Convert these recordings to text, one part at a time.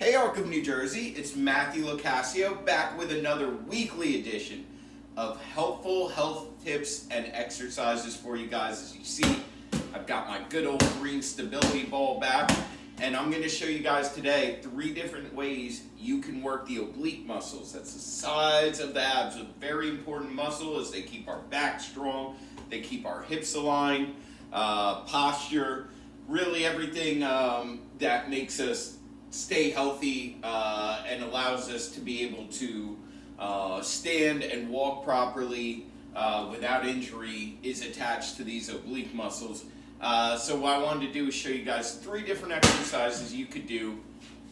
Hey Arc of New Jersey, it's Matthew Locascio back with another weekly edition of helpful health tips and exercises for you guys. As you see, I've got my good old green stability ball back, and I'm going to show you guys today 3 different ways you can work the oblique muscles. That's the sides of the abs, a very important muscle as they keep our back strong, they keep our hips aligned, posture, really everything that makes us stay healthy and allows us to be able to stand and walk properly without injury is attached to these oblique muscles. So what I wanted to do is show you guys 3 different exercises you could do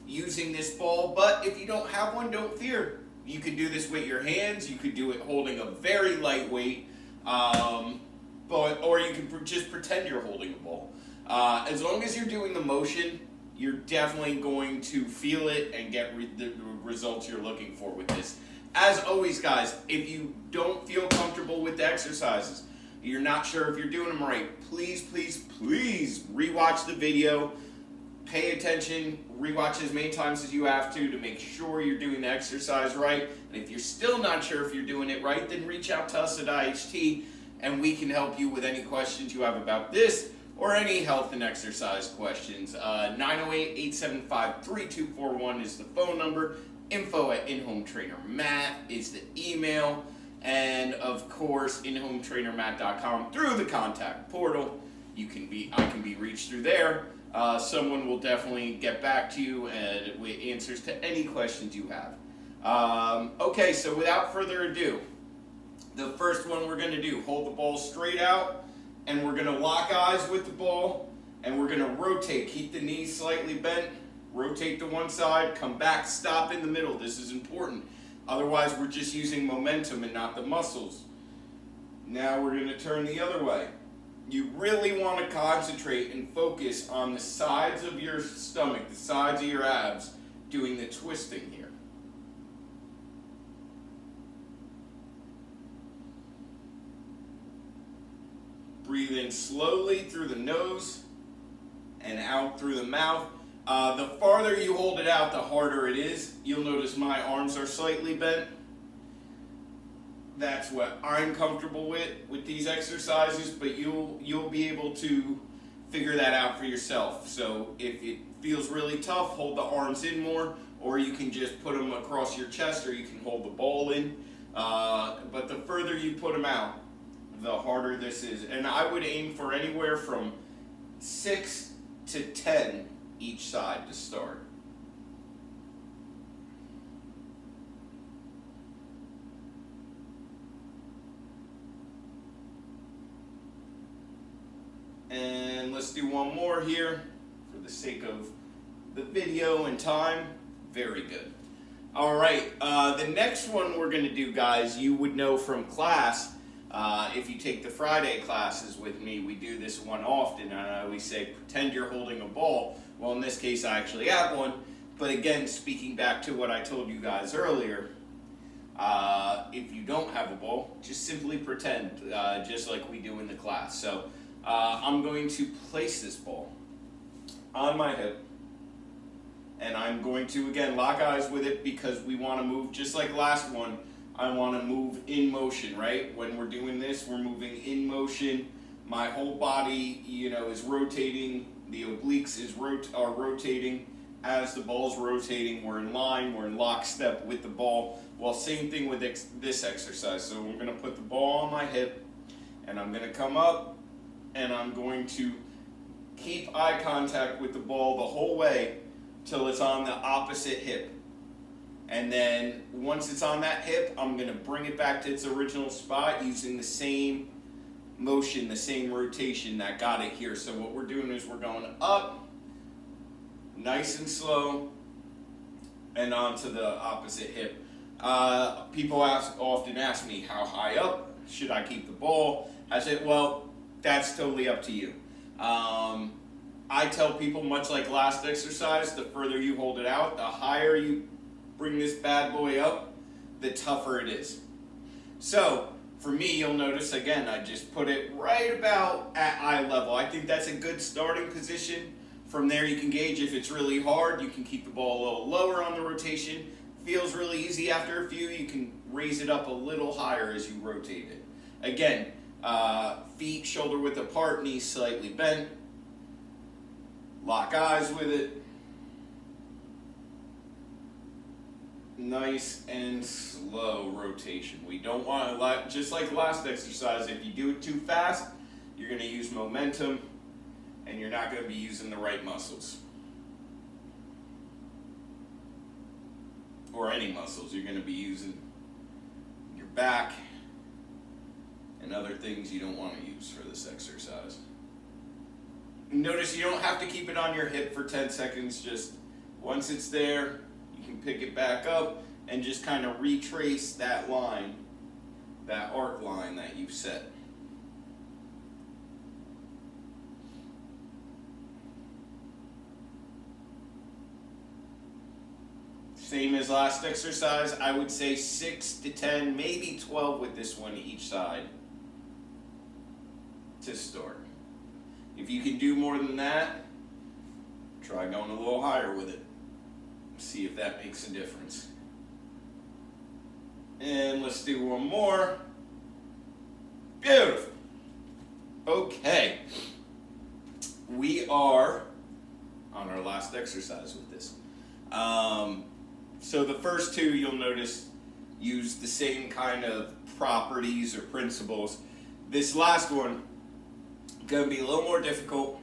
using this ball, but if you don't have one, don't fear. You could do this with your hands, you could do it holding a very light weight, or you can just pretend you're holding a ball. As long as you're doing the motion, you're definitely going to feel it and get the results you're looking for with this. As always, guys, if you don't feel comfortable with the exercises, you're not sure if you're doing them right, please rewatch the video, pay attention, rewatch as many times as you have to make sure you're doing the exercise right. And if you're still not sure if you're doing it right, then reach out to us at IHT and we can help you with any questions you have about this or any health and exercise questions. 908-875-3241 is the phone number. info@InHomeTrainerMatt is the email. And of course, InHomeTrainerMatt.com through the contact portal. I can be reached through there. Someone will definitely get back to you with answers to any questions you have. Okay, so without further ado, the first one we're going to do, hold the ball straight out. And we're going to lock eyes with the ball, and we're going to rotate. Keep the knees slightly bent, rotate to one side, come back, stop in the middle. This is important. Otherwise, we're just using momentum and not the muscles. Now we're going to turn the other way. You really want to concentrate and focus on the sides of your stomach, the sides of your abs, doing the twisting here. Breathe in slowly through the nose and out through the mouth. The farther you hold it out, the harder it is. You'll notice my arms are slightly bent. That's what I'm comfortable with these exercises, but you'll be able to figure that out for yourself. So if it feels really tough, hold the arms in more, or you can just put them across your chest, or you can hold the ball in. But the further you put them out, the harder this is. And I would aim for anywhere from 6 to 10 each side to start. And let's do one more here for the sake of the video and time. Very good. All right, the next one we're going to do, guys, you would know from class. If you take the Friday classes with me, we do this one often, and I always say, pretend you're holding a ball. Well, in this case, I actually have one, but again, speaking back to what I told you guys earlier, if you don't have a ball, just simply pretend, just like we do in the class. So, I'm going to place this ball on my hip, and I'm going to, again, lock eyes with it because we want to move just like last one. I want to move in motion, right? When we're doing this, we're moving in motion. My whole body, is rotating. The obliques are rotating. As the ball's rotating, we're in line, we're in lockstep with the ball. Well, same thing with this exercise. So we're going to put the ball on my hip, and I'm going to come up, and I'm going to keep eye contact with the ball the whole way till it's on the opposite hip. And then once it's on that hip, I'm going to bring it back to its original spot using the same motion, the same rotation that got it here. So what we're doing is we're going up, nice and slow, and onto the opposite hip. People often ask me, how high up should I keep the ball? I said, well, that's totally up to you. I tell people, much like last exercise, the further you hold it out, the higher you bring this bad boy up, the tougher it is. So for me, you'll notice again, I just put it right about at eye level. I think that's a good starting position From there you can gauge if it's really hard. You can keep the ball a little lower on the rotation. Feels really easy after a few. You can raise it up a little higher as you rotate it. Again, feet shoulder width apart, knees slightly bent. Lock eyes with it. Nice and slow rotation. We don't want to, just like last exercise, if you do it too fast, you're going to use momentum and you're not going to be using the right muscles. Or any muscles. You're going to be using your back and other things you don't want to use for this exercise. Notice you don't have to keep it on your hip for 10 seconds. Just once it's there, you can pick it back up and just kind of retrace that line, that arc line that you've set. Same as last exercise, I would say 6 to 10, maybe 12 with this one each side to start. If you can do more than that, try going a little higher with it. See if that makes a difference. And let's do one more. Beautiful. Okay. We are on our last exercise with this. So the first two, you'll notice, use the same kind of properties or principles. This last one, going to be a little more difficult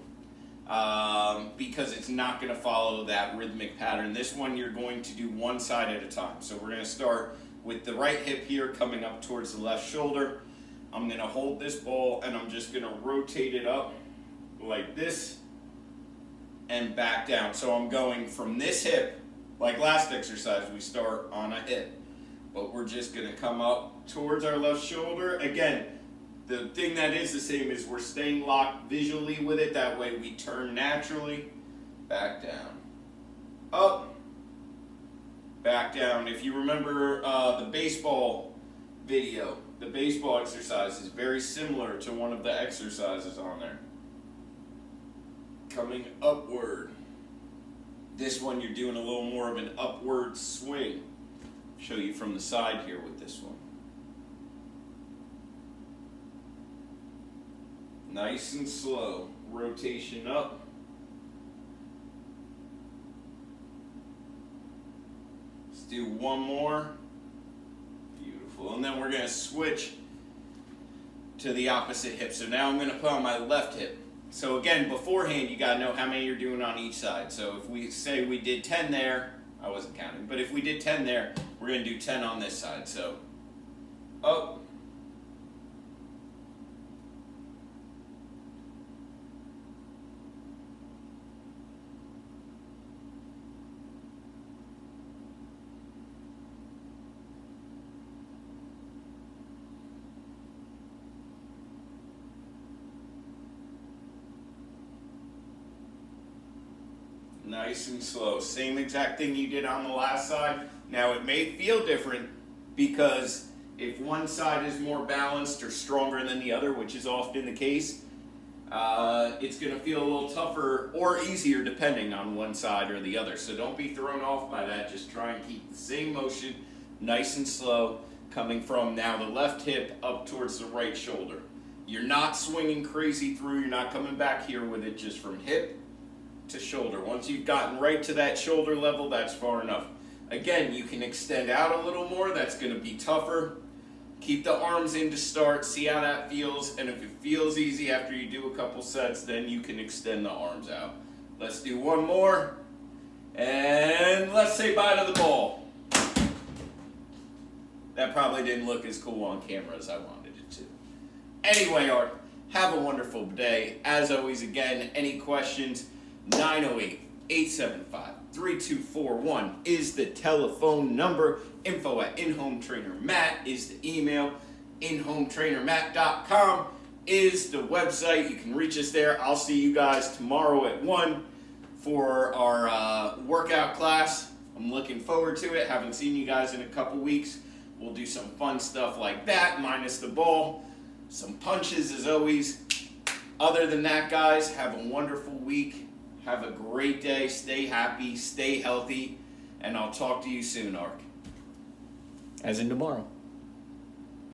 because it's not going to follow that rhythmic pattern. This one, you're going to do one side at a time. So we're going to start with the right hip here coming up towards the left shoulder. I'm going to hold this ball and I'm just going to rotate it up like this and back down. So I'm going from this hip. Like last exercise, we start on a hip, but we're just going to come up towards our left shoulder. Again, the thing that is the same is we're staying locked visually with it. That way we turn naturally. Back down. Up. Back down. If you remember the baseball video, the baseball exercise is very similar to one of the exercises on there. Coming upward. This one you're doing a little more of an upward swing. Show you from the side here with this one. Nice and slow. Rotation up. Let's do one more. Beautiful. And then we're going to switch to the opposite hip. So now I'm going to put on my left hip. So again, beforehand, you got to know how many you're doing on each side. So if we say we did 10 there, I wasn't counting, but if we did 10 there, we're going to do 10 on this side. So up. Nice and slow. Same exact thing you did on the last side. Now it may feel different because if one side is more balanced or stronger than the other, which is often the case, it's going to feel a little tougher or easier depending on one side or the other. So don't be thrown off by that. Just try and keep the same motion, nice and slow, coming from now the left hip up towards the right shoulder. You're not swinging crazy through. You're not coming back here with it, just from hip to shoulder. Once you've gotten right to that shoulder level, that's far enough. Again, you can extend out a little more. That's going to be tougher. Keep the arms in to start. See how that feels. And if it feels easy after you do a couple sets, then you can extend the arms out. Let's do one more. And let's say bye to the ball. That probably didn't look as cool on camera as I wanted it to. Anyway, Art, have a wonderful day. As always, again, any questions? 908-875-3241 is the telephone number. info@InHomeTrainerMatt is the email. InHomeTrainerMatt.com is the website. You can reach us there. I'll see you guys tomorrow at 1 for our workout class. I'm looking forward to it. Haven't seen you guys in a couple weeks. We'll do some fun stuff like that, minus the ball. Some punches as always. Other than that, guys, have a wonderful week. Have a great day. Stay happy. Stay healthy. And I'll talk to you soon, Ark. As in tomorrow.